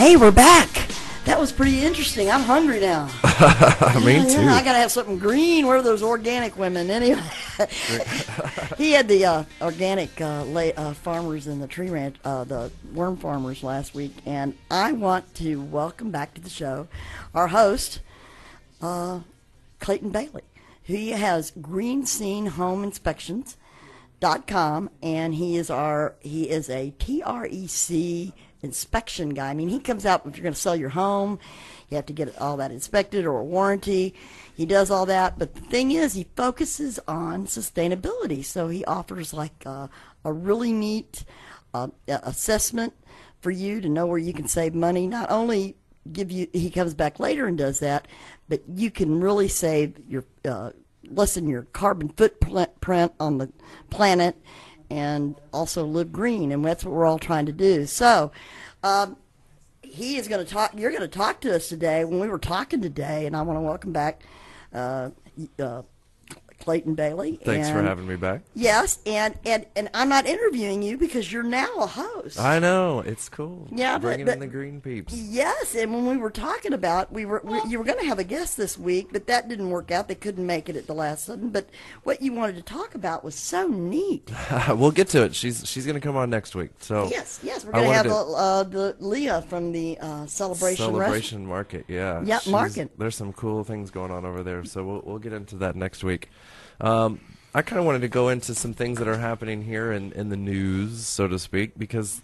Hey, we're back. That was pretty interesting. I'm hungry now. Me too. I gotta have something green. Where are those organic women anyway? He had the organic farmers in the tree ranch, the worm farmers last week, and I want to welcome back to the show our host, Clayton Bailey. He has greenscenehomeinspections.com, and he is a TREC inspection guy. I mean, he comes out if you're going to sell your home, you have to get all that inspected or a warranty. He does all that, but the thing is, he focuses on sustainability. So he offers like a really neat assessment for you to know where you can save money. Not only he comes back later and does that, but you can really save your lessen your carbon footprint on the planet, and also live green, and that's what we're all trying to do. So he is going to talk. You're going to talk to us today. When we were talking today, and I want to welcome back Clayton Bailey. Thanks for having me back. Yes, and I'm not interviewing you because you're now a host. I know, it's cool. Yeah, bringing in the green peeps. Yes, and when we were talking about, you were going to have a guest this week, but that didn't work out. They couldn't make it at the last second. But what you wanted to talk about was so neat. We'll get to it. She's going to come on next week. So yes, we're going to have the Leah from the Celebration Market. Yeah, market. There's some cool things going on over there. So we'll get into that next week. I kind of wanted to go into some things that are happening here in the news, so to speak, because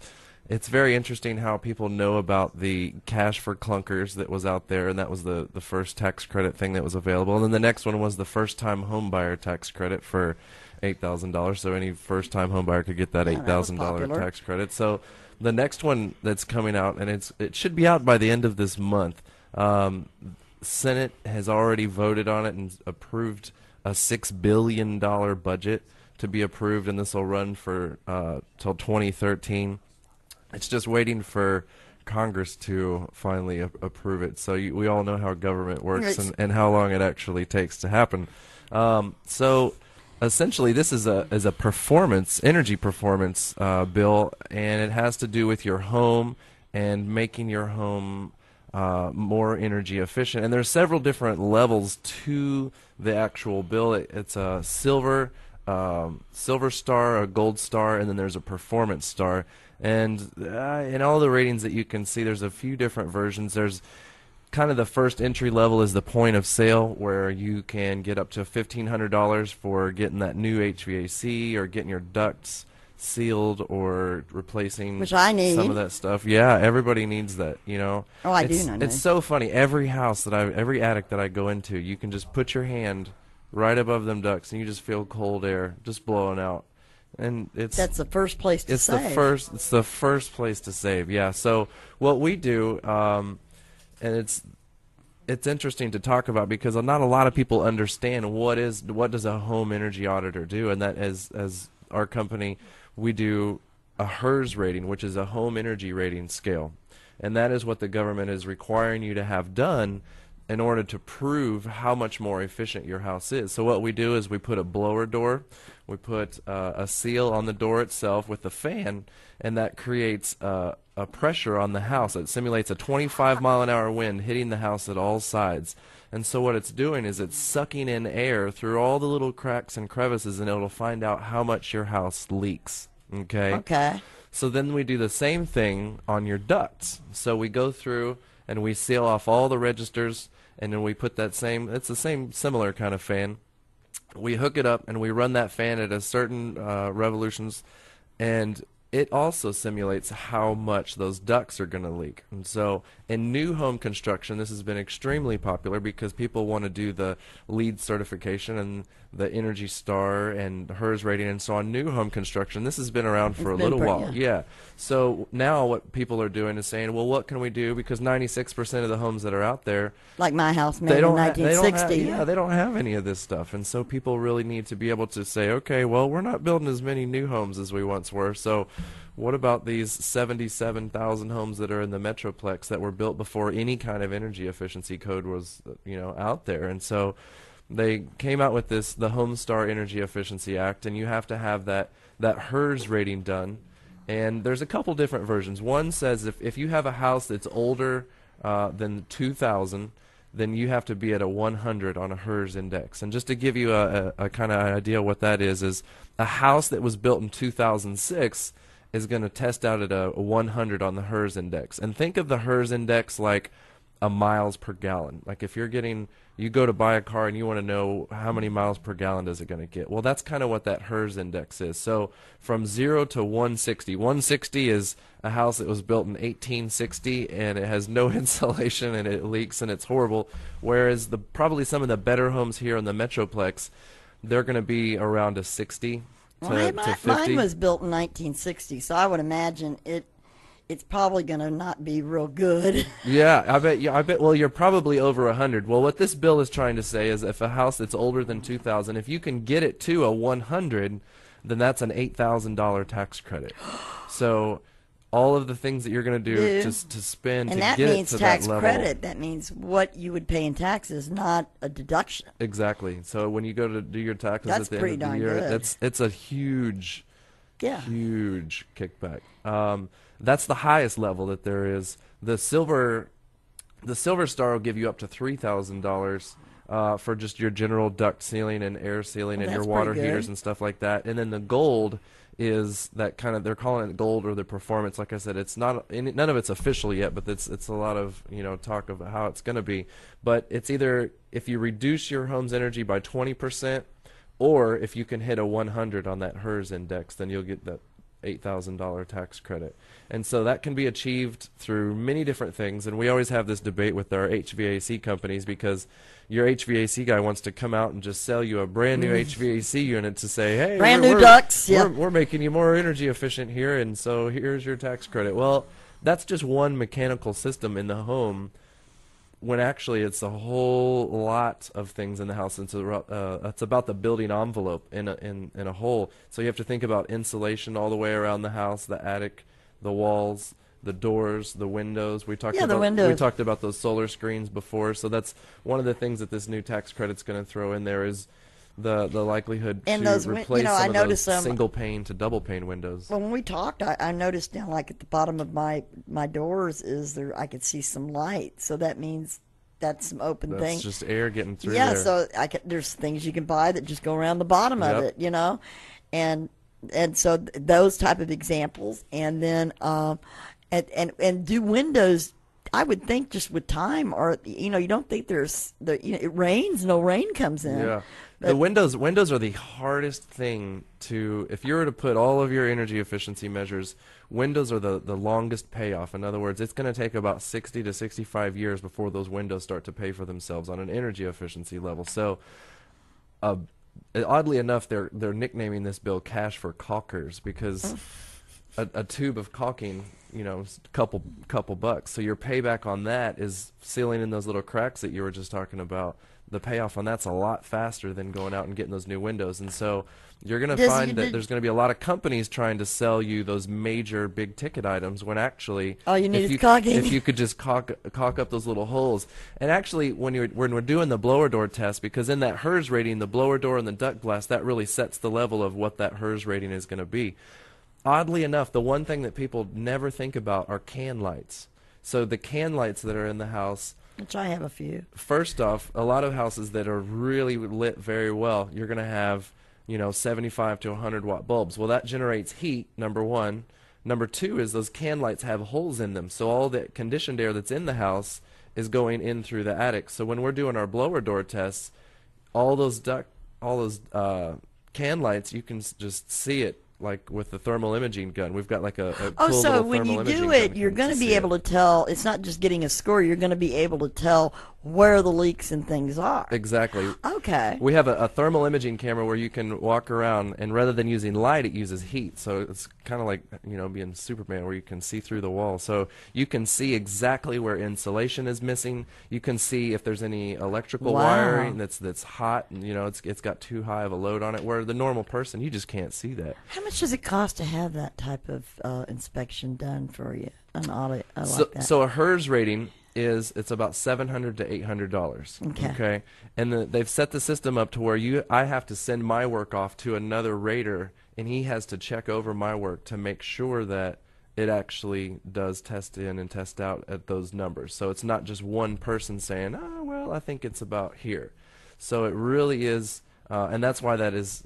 it's very interesting how people know about the cash for clunkers that was out there, and that was the first tax credit thing that was available. And then the next one was the first-time homebuyer tax credit for $8,000, so any first-time homebuyer could get that $8,000 tax credit. So the next one that's coming out, and it should be out by the end of this month, Senate has already voted on it and approved a $6 billion budget to be approved, and this will run for till 2013. It's just waiting for Congress to finally approve it. So we all know how government works and how long it actually takes to happen. So essentially, this is a energy performance bill, and it has to do with your home and making your home more energy efficient. And there's several different levels to the actual bill. It's a silver star, a gold star, and then there's a performance star. And in all the ratings that you can see, there's a few different versions. There's kind of the first entry level is the point of sale, where you can get up to $1,500 for getting that new HVAC or getting your ducts sealed or replacing some of that stuff. Yeah, everybody needs that, you know. Oh, I do know. It's so funny. Every attic that I go into, you can just put your hand right above them ducts, and you just feel cold air just blowing out. And that's the first place to save. It's the first place to save. Yeah. So what we do, and it's interesting to talk about because not a lot of people understand what does a home energy auditor do, and that as our company, we do a HERS rating, which is a home energy rating scale, and that is what the government is requiring you to have done in order to prove how much more efficient your house is. So what we do is we put a blower door, we put a seal on the door itself with a fan, and that creates a pressure on the house. It simulates a 25-mile-an-hour wind hitting the house at all sides. And so what it's doing is it's sucking in air through all the little cracks and crevices, and it'll find out how much your house leaks. Okay? So then we do the same thing on your ducts. So we go through and we seal off all the registers, and then we put it's the same similar kind of fan. We hook it up and we run that fan at a certain revolutions, and it also simulates how much those ducts are going to leak. And so in new home construction, this has been extremely popular because people want to do the LEED certification and the Energy Star and HERS rating. And so on new home construction, this has been around for a little while. Yeah. So now what people are doing is saying, well, what can we do? Because 96% of the homes that are out there, like my house made in 1960. They don't have any of this stuff. And so people really need to be able to say, okay, well, we're not building as many new homes as we once were. So what about these 77,000 homes that are in the Metroplex that were built before any kind of energy efficiency code was, out there? And so they came out with the Home Star Energy Efficiency Act, and you have to have that HERS rating done. And there's a couple different versions. One says if you have a house that's older than 2000, then you have to be at a 100 on a HERS index. And just to give you a kind of idea what that is a house that was built in 2006 is going to test out at a 100 on the HERS index. And think of the HERS index like a miles per gallon. Like if you go to buy a car and you want to know how many miles per gallon is it going to get. Well, that's kind of what that HERS index is. So from 0 to 160. 160 is a house that was built in 1860 and it has no insulation and it leaks and it's horrible. Whereas probably some of the better homes here in the Metroplex, they're going to be around a 60 to 50. Mine was built in 1960, so I would imagine it's probably going to not be real good. Yeah, I bet. Well, you're probably over 100. Well, what this bill is trying to say is if a house that's older than 2000, if you can get it to a 100, then that's an $8,000 tax credit. So all of the things that you're going to do just to spend and to that get means it to tax that level. credit. That means what you would pay in taxes, not a deduction. Exactly. So when you go to do your taxes That's at the pretty end of the darn year, good. it's a huge Yeah. huge kickback. That's the highest level that there is. The silver star will give you up to $3,000 for just your general duct sealing and air sealing and your that's water pretty good. heaters and stuff like that. And then the gold is that kind of, they're calling it gold or the performance. Like I said, it's not, none of it's official yet, but it's a lot of talk of how it's going to be. But it's either if you reduce your home's energy by 20%, or if you can hit a 100 on that HERS index, then you'll get that $8,000 tax credit. And so that can be achieved through many different things. And we always have this debate with our HVAC companies because your HVAC guy wants to come out and just sell you a brand new HVAC unit to say, hey, Brand new ducts, yeah. we're making you more energy efficient here, and so here's your tax credit. Well, that's just one mechanical system in the home, when actually it's a whole lot of things in the house. It's about the building envelope in a whole. So you have to think about insulation all the way around the house, the attic, the walls, the doors, the windows. We talked about those solar screens before. So that's one of the things that this new tax credit's going to throw in there is the likelihood And to those replace I some of noticed those single pane to double pane windows. Well, when we talked, I noticed down like at the bottom of my doors I could see some light. So that means that's some open thing. That's just air getting through Yeah, there. so there's things you can buy that just go around the bottom of it, and so those type of examples, and then and do windows. I would think just with time, or you don't think it rains, no rain comes in. Yeah. The windows are the hardest thing to, if you were to put all of your energy efficiency measures, windows are the longest payoff. In other words, it's going to take about 60 to 65 years before those windows start to pay for themselves on an energy efficiency level. So oddly enough, they're nicknaming this bill cash for caulkers because a tube of caulking, is a couple bucks. So your payback on that is sealing in those little cracks that you were just talking about. The payoff on that's a lot faster than going out and getting those new windows. And so you're going to find that there's going to be a lot of companies trying to sell you those major big ticket items when actually all you need is caulking. If you could just caulk up those little holes. And actually when we're doing the blower door test, because in that HERS rating, the blower door and the duct blast, that really sets the level of what that HERS rating is going to be. Oddly enough, the one thing that people never think about are can lights. So the can lights that are in the house, which I have a few. First off, a lot of houses that are really lit very well, you're going to have, 75 to 100 watt bulbs. Well, that generates heat, number one. Number two is those can lights have holes in them. So all the conditioned air that's in the house is going in through the attic. So when we're doing our blower door tests, all those can lights, you can just see it. Like with the thermal imaging gun, we've got like a cool so little when thermal you imaging do gun it, you're going to be able to to tell. It's not just getting a score. You're going to be able to tell where the leaks and things are. Exactly. Okay. We have a thermal imaging camera where you can walk around, and rather than using light, it uses heat. So it's kind of like being Superman, where you can see through the wall. So you can see exactly where insulation is missing. You can see if there's any electrical wiring that's hot, and it's got too high of a load on it. Where the normal person, you just can't see that. How much does it cost to have that type of inspection done for you? An audit like that? So a HERS rating is it's about $700 to $800. Okay. And they've set the system up to where I have to send my work off to another rater, and he has to check over my work to make sure that it actually does test in and test out at those numbers. So it's not just one person saying, oh, well, I think it's about here. So it really is, and that's why that is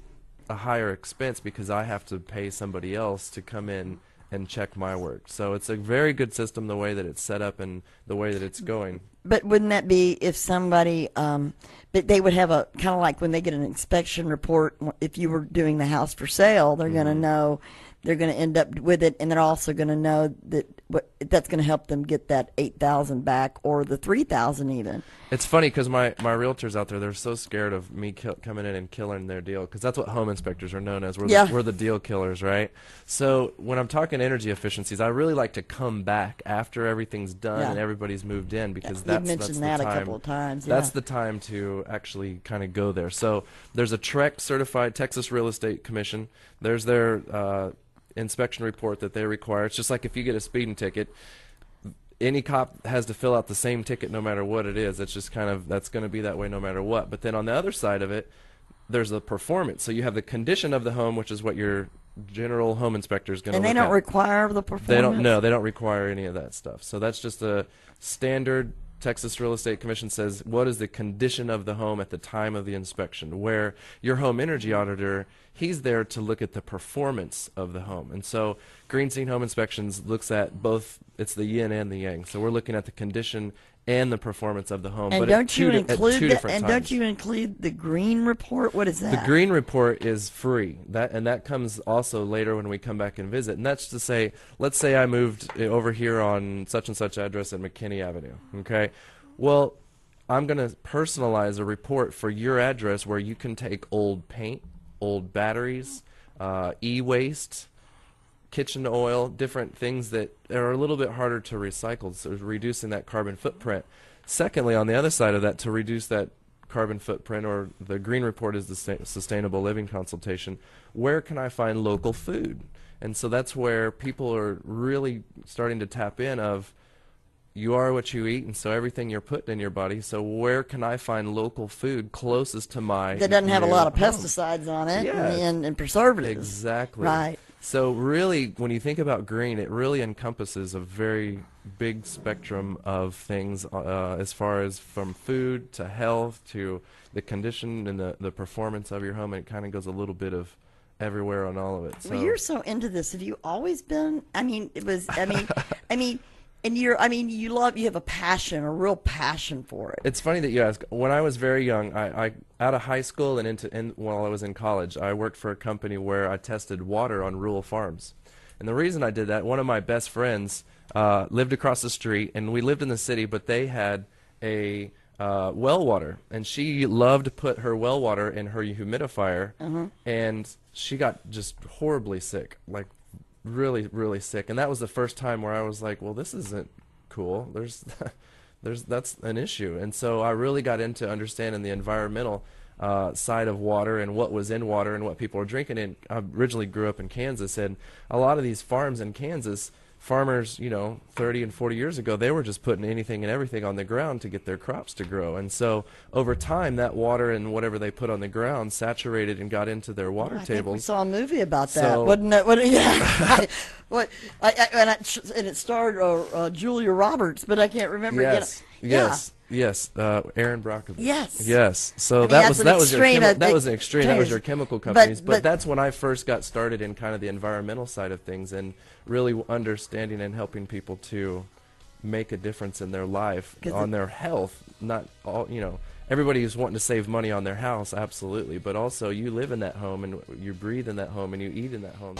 a higher expense, because I have to pay somebody else to come in and check my work. So it's a very good system, the way that it's set up and the way that it's going. But wouldn't that be if somebody, but they would have a, kind of like when they get an inspection report, if you were doing the house for sale, they're going to know, they're going to end up with it, and they're also going to know that that's going to help them get that $8,000 back, or the $3,000 even. It's funny because my realtors out there, they're so scared of me coming in and killing their deal, because that's what home inspectors are known as. We're the deal killers, right? So when I'm talking energy efficiencies, I really like to come back after everything's done and everybody's moved in, because that's the time. A couple of times. That's the time to actually kind of go there. So there's a TREC certified Texas Real Estate Commission. There's their inspection report that they require. It's just like if you get a speeding ticket, any cop has to fill out the same ticket no matter what it is. It's just kind of, that's going to be that way no matter what. But then on the other side of it, there's the performance. So you have the condition of the home, which is what your general home inspector is going to look at. And they don't require the performance? They don't require any of that stuff. So that's just a standard. Texas Real Estate Commission says, what is the condition of the home at the time of the inspection? Where your home energy auditor, he's there to look at the performance of the home. And so Green Scene Home Inspections looks at both, it's the yin and the yang. So we're looking at the condition and the performance of the home. And but don't you include don't you include the green report? What is that? The green report is free. That comes also later when we come back and visit. And that's to say, let's say I moved over here on such and such address at McKinney Avenue. Okay, well, I'm going to personalize a report for your address where you can take old paint, old batteries, e-waste, kitchen oil, different things that are a little bit harder to recycle, so reducing that carbon footprint. Secondly, on the other side of that, to reduce that carbon footprint, or the green report is the sustainable living consultation, where can I find local food? And so that's where people are really starting to tap in of, you are what you eat, and so everything you're putting in your body, so where can I find local food closest to my that doesn't have a lot of home? Pesticides on it, Yeah. and preservatives. Exactly. Right. So really, when you think about green, it really encompasses a very big spectrum of things, as far as from food to health to the condition and the performance of your home. And it kind of goes a little bit of everywhere on all of it. So. Well, you're so into this. Have you always been? I mean, it was. I mean. And you have a passion, a real passion for it. It's funny that you ask. When I was very young, I out of high school and while I was in college, I worked for a company where I tested water on rural farms. And the reason I did that, one of my best friends lived across the street, and we lived in the city, but they had a well water, and she loved to put her well water in her humidifier, and she got just horribly sick, like really, really sick. And that was the first time where I was like, well, this isn't cool. That's an issue. And so I really got into understanding the environmental side of water and what was in water and what people were drinking. And I originally grew up in Kansas, and a lot of these farms in Kansas, farmers, 30 and 40 years ago, they were just putting anything and everything on the ground to get their crops to grow. And so over time, that water and whatever they put on the ground saturated and got into their water tables. Think we saw a movie about that, wasn't it? Yeah. And it starred Julia Roberts, but I can't remember. Yes. Yes, Aaron Brockovich. Yes. So that was an extreme. That was your chemical companies. But that's when I first got started in kind of the environmental side of things, and really understanding and helping people to make a difference in their life, on their health. Not all, everybody who's wanting to save money on their house, absolutely. But also, you live in that home, and you breathe in that home, and you eat in that home.